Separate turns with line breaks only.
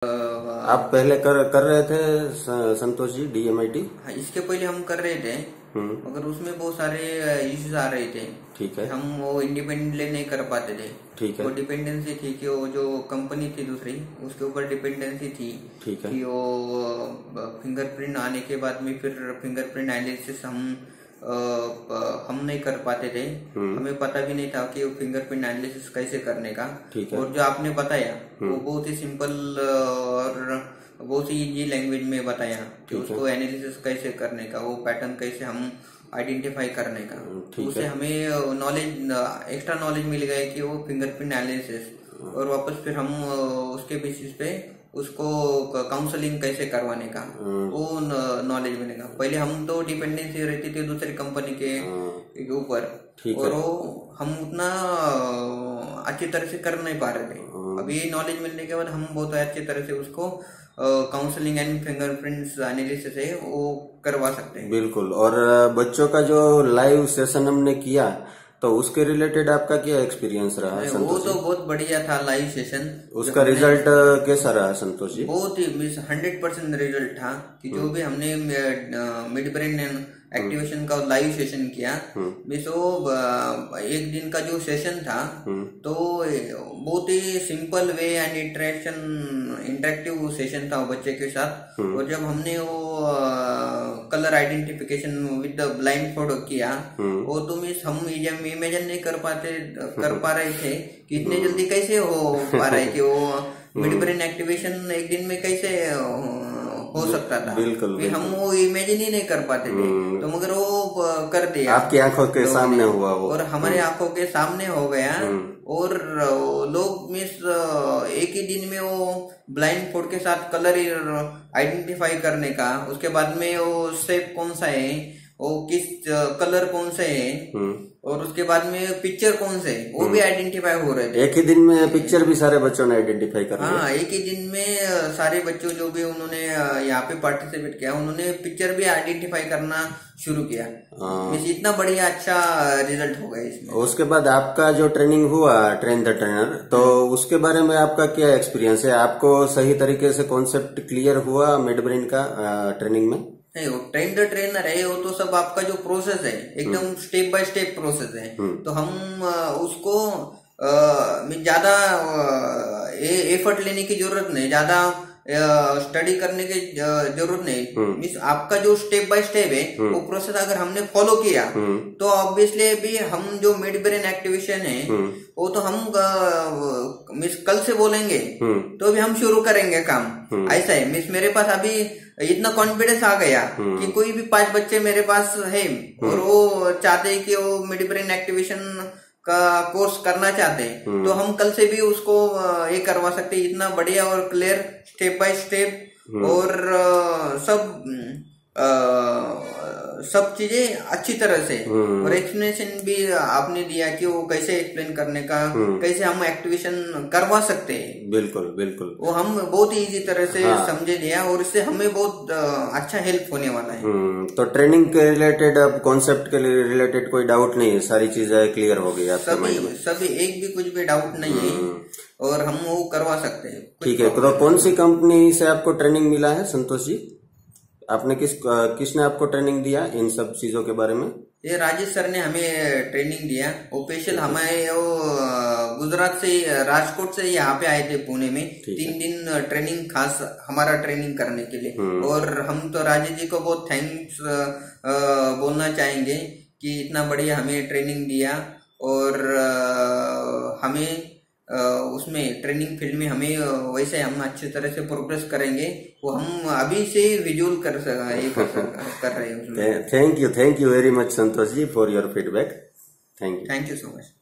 आप पहले कर रहे थे संतोष जी DMIT?
हाँ, इसके पहले हम कर रहे थे मगर उसमें बहुत सारे इश्यूज आ रहे थे।
ठीक है।
हम वो इंडिपेंडेंटली नहीं कर पाते थे।
ठीक है।
वो डिपेंडेंसी थी कि वो जो कंपनी थी दूसरी उसके ऊपर डिपेंडेंसी थी।
ठीक है।
कि वो फिंगरप्रिंट आने के बाद में फिर फिंगरप्रिंट एनालिसिस हम नहीं कर पाते थे। हमें पता भी नहीं था कि वो फिंगरप्रिंट एनालिसिस कैसे करने का। और जो आपने बताया वो बहुत ही सिंपल और बहुत ही इजी लैंग्वेज में बताया कि उसको एनालिसिस कैसे करने का, वो पैटर्न कैसे हम आइडेंटिफाई करने का। उससे हमें नॉलेज, एक्स्ट्रा नॉलेज मिल गया कि वो फिंगरप्रिंट एनालिसिस, और वापस फिर हम उसके बेसिस पे उसको काउंसलिंग कैसे करवाने का वो नॉलेज मिलेगा। पहले हम तो डिपेंडेंसी रहती थी दूसरी कंपनी के ऊपर, और वो हम उतना अच्छी तरह से कर नहीं पा रहे थे। अभी नॉलेज मिलने के बाद हम बहुत अच्छी तरह से उसको काउंसलिंग एंड फिंगरप्रिंट्स एनालिसिस है वो करवा सकते हैं।
बिल्कुल। और बच्चों का जो लाइव सेशन हमने किया तो उसके रिलेटेड आपका क्या एक्सपीरियंस रहा संतोष? वो
तो बहुत बढ़िया था लाइव सेशन।
उसका रिजल्ट कैसा रहा संतोष जी?
बहुत ही 100% रिजल्ट था कि जो भी हमने मिड ब्रेन एक्टिवेशन का लाइव सेशन किया, मिस वो एक दिन का जो सेशन था तो बहुत ही simple way and interactive session था बच्चे के साथ। और जब हमने वो colour identification with the blindfold किया वो तो मिस हम इमेजिन नहीं कर पा रहे थे कि इतने जल्दी कैसे हो पा रहे कि वो मिड ब्रेन एक्टिवेशन एक दिन में कैसे हो सकता था।
बिल्कुल।
हम वो इमेजिन ही नहीं कर पाते थे, तो मगर वो कर दिया,
आपकी आंखों के सामने हुआ वो,
और हमारे आंखों के सामने हो गया। और लोग मिस एक ही दिन में वो ब्लाइंड फोल्ड के साथ कलर आइडेंटिफाई करने का, उसके बाद में वो शेप कौन सा है, वो किस कलर कौन से है, और उसके बाद में पिक्चर कौन से वो भी आइडेंटिफाई हो रहे थे।
एक ही दिन में पिक्चर भी सारे बच्चों ने आइडेंटिफाई कर लिया।
हाँ, एक ही दिन में सारे बच्चों जो भी उन्होंने यहाँ पे पार्टिसिपेट किया उन्होंने पिक्चर भी आइडेंटिफाई करना शुरू किया। इतना बढ़िया अच्छा रिजल्ट हो गया इसमें।
उसके बाद आपका जो ट्रेनिंग हुआ ट्रेन द ट्रेनर, तो उसके बारे में आपका क्या एक्सपीरियंस है? आपको सही तरीके से कॉन्सेप्ट क्लियर हुआ मिड ब्रेन का ट्रेनिंग में?
नहीं, वो ट्रेन द ट्रेनर है, वो तो सब आपका जो प्रोसेस है एकदम स्टेप बाय स्टेप प्रोसेस है। तो हम उसको ज्यादा एफर्ट लेने की जरूरत नहीं, ज्यादा स्टडी करने की जरूरत नहीं। मीन्स आपका जो स्टेप बाय स्टेप है वो प्रोसेस अगर हमने फॉलो किया तो ऑब्वियसली भी हम जो मिड ब्रेन एक्टिवेशन है वो तो हम मिस कल से बोलेंगे तो भी हम शुरू करेंगे काम। ऐसा है मिस, मेरे पास अभी इतना कॉन्फिडेंस आ गया कि कोई भी 5 बच्चे मेरे पास है और वो चाहते हैं कि वो मिड ब्रेन एक्टिवेशन का कोर्स करना चाहते हैं, तो हम कल से भी उसको ये करवा सकते हैं। इतना बढ़िया और क्लियर स्टेप बाय स्टेप, और सब चीजें अच्छी तरह से, और एक्सप्लेनेशन भी आपने दिया कि वो कैसे एक्सप्लेन करने का, कैसे हम एक्टिवेशन करवा सकते हैं।
बिल्कुल बिल्कुल,
वो हम बहुत ही इजी तरह से समझे दिया, और इससे हमें बहुत अच्छा हेल्प होने वाला है।
तो ट्रेनिंग के रिलेटेड, अब कॉन्सेप्ट के रिलेटेड कोई डाउट नहीं है, सारी चीजें क्लियर हो गई आपके माइंड में?
सभी एक भी कुछ भी डाउट नहीं है, और हम वो करवा सकते हैं।
ठीक है। तो कौन सी कंपनी से आपको ट्रेनिंग मिला है संतोष जी? आपने किसने आपको ट्रेनिंग दिया इन सब चीजों के बारे में?
ये राजेश सर ने हमें ट्रेनिंग दिया। वो स्पेशल हमारे वो गुजरात से, राजकोट से यहाँ पे आए थे पुणे में 3 दिन ट्रेनिंग, खास हमारा ट्रेनिंग करने के लिए। और हम तो राजेश जी को बहुत थैंक्स बोलना चाहेंगे कि इतना बढ़िया हमें ट्रेनिंग दिया, और हमें उसमें ट्रेनिंग फील्ड में हमें वैसे हम अच्छी तरह से प्रोग्रेस करेंगे, वो हम अभी से विजुअल कर रहे हैं उसमें।
Thank you very much Santosh ji for your feedback. Thank you
so much.